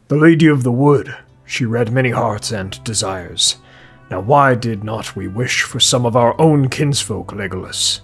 The Lady of the Wood, she read many hearts and desires. Now why did not we wish for some of our own kinsfolk, Legolas?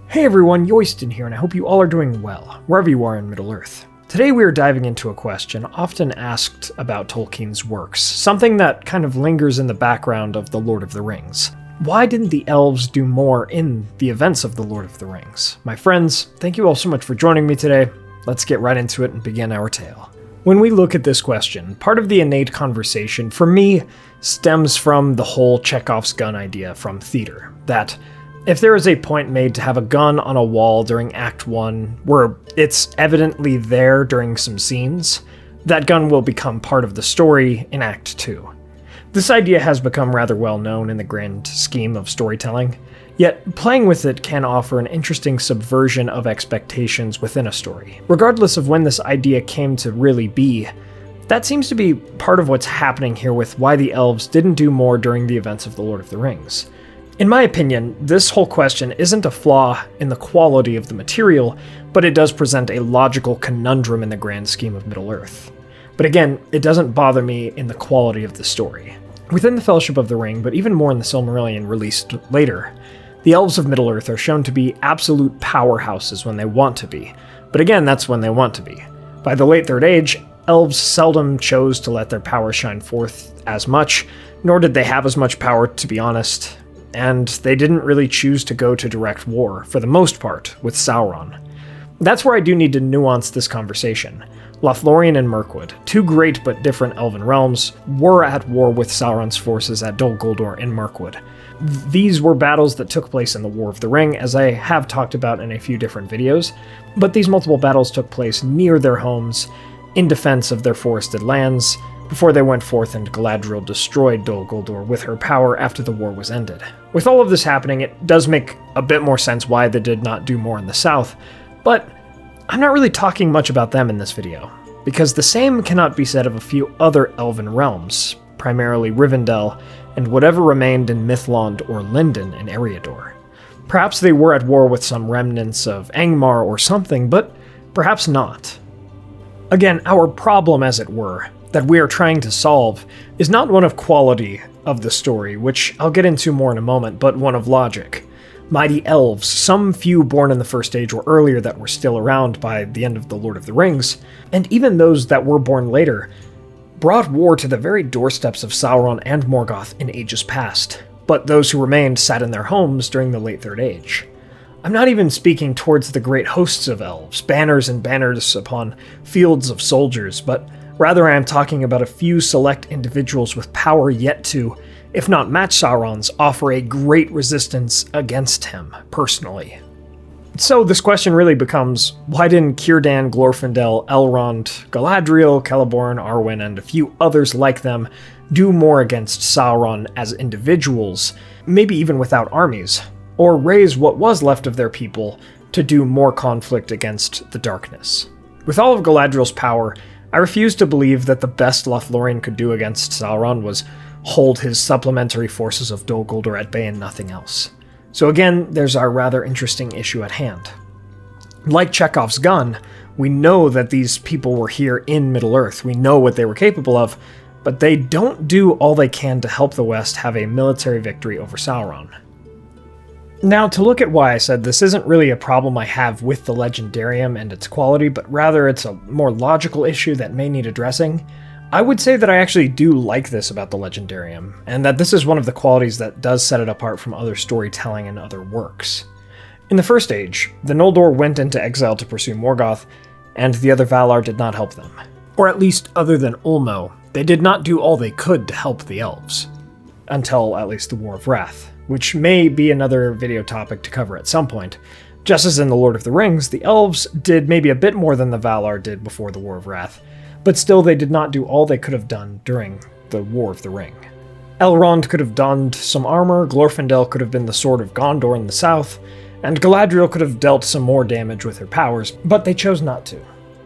Hey everyone, Yoiston here, and I hope you all are doing well, wherever you are in Middle-earth. Today we are diving into a question often asked about Tolkien's works, something that kind of lingers in the background of The Lord of the Rings. Why didn't the elves do more in the events of The Lord of the Rings? My friends, thank you all so much for joining me today. Let's get right into it and begin our tale. When we look at this question, part of the innate conversation, for me, stems from the whole Chekhov's gun idea from theater, that if there is a point made to have a gun on a wall during Act 1, where it's evidently there during some scenes, that gun will become part of the story in Act 2. This idea has become rather well known in the grand scheme of storytelling, yet playing with it can offer an interesting subversion of expectations within a story. Regardless of when this idea came to really be, that seems to be part of what's happening here with why the elves didn't do more during the events of The Lord of the Rings. In my opinion, this whole question isn't a flaw in the quality of the material, but it does present a logical conundrum in the grand scheme of Middle-earth. But again, it doesn't bother me in the quality of the story. Within the Fellowship of the Ring, but even more in the Silmarillion released later, the Elves of Middle-earth are shown to be absolute powerhouses when they want to be. But again, that's when they want to be. By the late Third Age, elves seldom chose to let their power shine forth as much, nor did they have as much power, to be honest. And they didn't really choose to go to direct war, for the most part, with Sauron. That's where I do need to nuance this conversation. Lothlorien and Mirkwood, two great but different elven realms, were at war with Sauron's forces at Dol Guldur and Mirkwood. These were battles that took place in the War of the Ring, as I have talked about in a few different videos, but these multiple battles took place near their homes, in defense of their forested lands, before they went forth and Galadriel destroyed Dol Guldur with her power after the war was ended. With all of this happening, it does make a bit more sense why they did not do more in the south, but I'm not really talking much about them in this video, because the same cannot be said of a few other elven realms, primarily Rivendell, and whatever remained in Mithlond or Lindon in Eriador. Perhaps they were at war with some remnants of Angmar or something, but perhaps not. Again, our problem, as it were, that we are trying to solve is not one of quality of the story, which I'll get into more in a moment, but one of logic. Mighty elves, some few born in the First Age or earlier that were still around by the end of The Lord of the Rings, and even those that were born later, brought war to the very doorsteps of Sauron and Morgoth in ages past, but those who remained sat in their homes during the late Third Age. I'm not even speaking towards the great hosts of elves, banners and banners upon fields of soldiers, but rather I am talking about a few select individuals with power yet to, if not match Sauron's, offer a great resistance against him, personally. So this question really becomes, why didn't Círdan, Glorfindel, Elrond, Galadriel, Celeborn, Arwen, and a few others like them do more against Sauron as individuals, maybe even without armies, or raise what was left of their people to do more conflict against the darkness? With all of Galadriel's power, I refuse to believe that the best Lothlorien could do against Sauron was hold his supplementary forces of Dol Guldur at bay and nothing else. So again, there's our rather interesting issue at hand. Like Chekhov's gun, we know that these people were here in Middle-earth, we know what they were capable of, but they don't do all they can to help the West have a military victory over Sauron. Now, to look at why I said this isn't really a problem I have with the Legendarium and its quality, but rather it's a more logical issue that may need addressing, I would say that I actually do like this about the Legendarium, and that this is one of the qualities that does set it apart from other storytelling and other works. In the First Age, the Noldor went into exile to pursue Morgoth, and the other Valar did not help them. Or at least, other than Ulmo, they did not do all they could to help the elves. Until at least the War of Wrath, which may be another video topic to cover at some point. Just as in The Lord of the Rings, the elves did maybe a bit more than the Valar did before the War of Wrath, but still they did not do all they could have done during the War of the Ring. Elrond could have donned some armor, Glorfindel could have been the Sword of Gondor in the south, and Galadriel could have dealt some more damage with her powers, but they chose not to.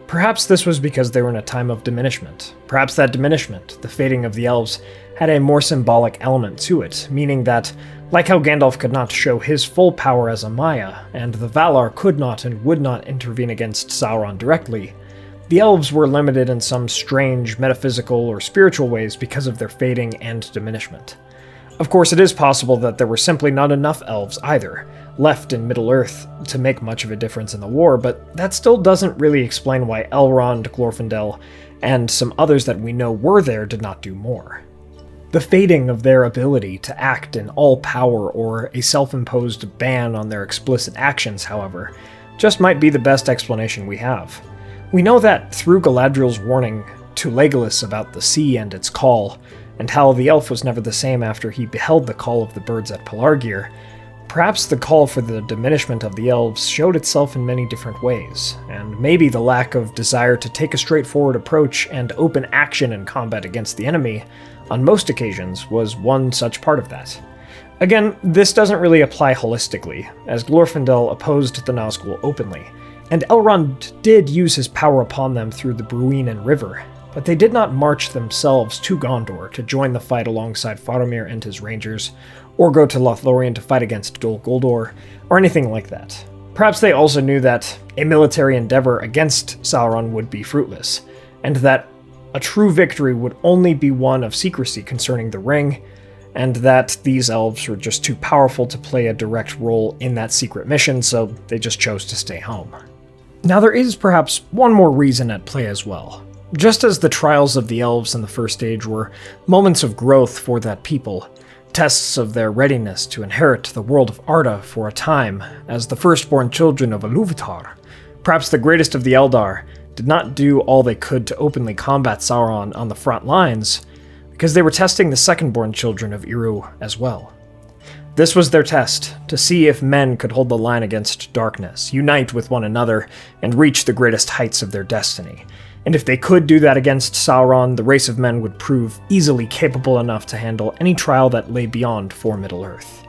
Perhaps this was because they were in a time of diminishment. Perhaps that diminishment, the fading of the elves, had a more symbolic element to it, meaning that, like how Gandalf could not show his full power as a Maya, and the Valar could not and would not intervene against Sauron directly, The elves were limited in some strange metaphysical or spiritual ways because of their fading and diminishment. Of course, it is possible that there were simply not enough elves either, left in Middle-earth to make much of a difference in the war, but that still doesn't really explain why Elrond, Glorfindel, and some others that we know were there did not do more. The fading of their ability to act in all power or a self-imposed ban on their explicit actions, however, just might be the best explanation we have. We know that through Galadriel's warning to Legolas about the sea and its call, and how the elf was never the same after he beheld the call of the birds at Pelargir, perhaps the call for the diminishment of the elves showed itself in many different ways, and maybe the lack of desire to take a straightforward approach and open action in combat against the enemy on most occasions was one such part of that. Again, this doesn't really apply holistically, as Glorfindel opposed the Nazgul openly, and Elrond did use his power upon them through the Bruinen River, but they did not march themselves to Gondor to join the fight alongside Faramir and his rangers, or go to Lothlorien to fight against Dol Guldur, or anything like that. Perhaps they also knew that a military endeavor against Sauron would be fruitless, and that a true victory would only be one of secrecy concerning the ring, and that these elves were just too powerful to play a direct role in that secret mission, so they just chose to stay home. Now there is perhaps one more reason at play as well. Just as the trials of the elves in the First Age were moments of growth for that people, tests of their readiness to inherit the world of Arda for a time as the firstborn children of Ilúvatar, perhaps the greatest of the Eldar did not do all they could to openly combat Sauron on the front lines, because they were testing the second-born children of Eru as well. This was their test, to see if men could hold the line against darkness, unite with one another, and reach the greatest heights of their destiny. And if they could do that against Sauron, the race of men would prove easily capable enough to handle any trial that lay beyond for Middle-earth.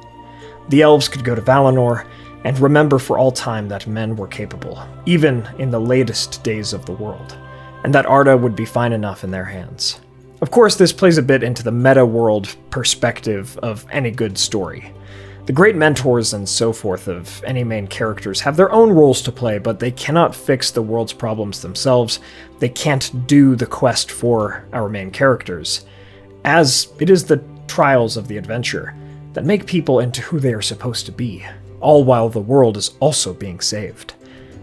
The elves could go to Valinor and remember for all time that men were capable, even in the latest days of the world, and that Arda would be fine enough in their hands. Of course, this plays a bit into the meta-world perspective of any good story. The great mentors and so forth of any main characters have their own roles to play, but they cannot fix the world's problems themselves. They can't do the quest for our main characters, as it is the trials of the adventure that make people into who they are supposed to be, all while the world is also being saved.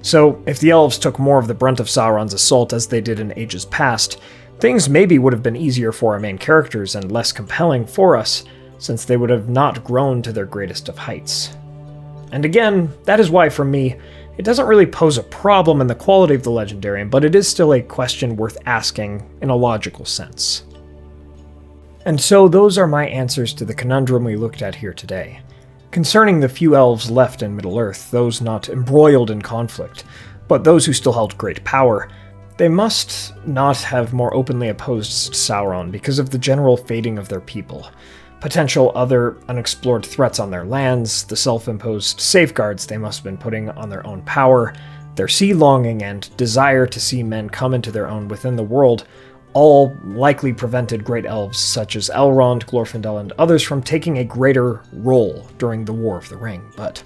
So, if the elves took more of the brunt of Sauron's assault as they did in ages past, things maybe would have been easier for our main characters and less compelling for us, since they would have not grown to their greatest of heights. And again, that is why for me, it doesn't really pose a problem in the quality of the Legendarium, but it is still a question worth asking in a logical sense. And so those are my answers to the conundrum we looked at here today. Concerning the few elves left in Middle-earth, those not embroiled in conflict, but those who still held great power, they must not have more openly opposed Sauron because of the general fading of their people, potential other unexplored threats on their lands, the self-imposed safeguards they must have been putting on their own power, their sea longing and desire to see men come into their own within the world, all likely prevented great elves such as Elrond, Glorfindel, and others from taking a greater role during the War of the Ring. But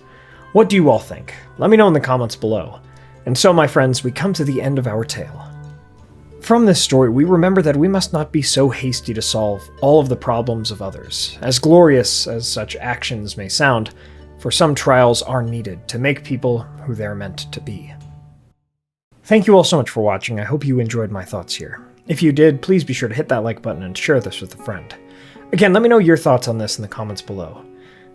what do you all think? Let me know in the comments below. And so, my friends, we come to the end of our tale. From this story, we remember that we must not be so hasty to solve all of the problems of others. As glorious as such actions may sound, for some trials are needed to make people who they're meant to be. Thank you all so much for watching. I hope you enjoyed my thoughts here. If you did, please be sure to hit that like button and share this with a friend. Again, let me know your thoughts on this in the comments below.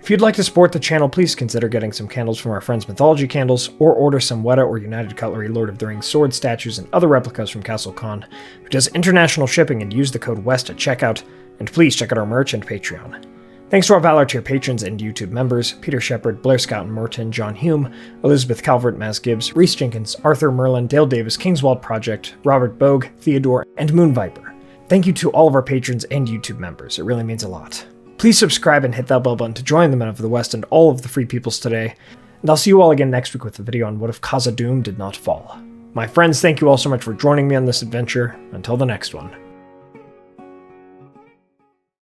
If you'd like to support the channel, please consider getting some candles from our friends Mythologie Candles, or order some Weta or United Cutlery Lord of the Rings sword statues and other replicas from Castle Kon, who does international shipping, and use the code WEST at checkout, and please check out our merch and Patreon. Thanks to our Valar tier patrons and YouTube members, Peter Shepard, Blair Scouten, Merton, John Hume, Elizabeth Calvert, Maz Gibbs, Reese Jenkins, Arthur Merlin, Dale Davis, Kingswald Project, Robert Bogue, Theodore, and Moon Viper. Thank you to all of our patrons and YouTube members, it really means a lot. Please subscribe and hit that bell button to join the Men of the West and all of the Free Peoples today, and I'll see you all again next week with a video on what if Khazad-dûm did not fall. My friends, thank you all so much for joining me on this adventure. Until the next one.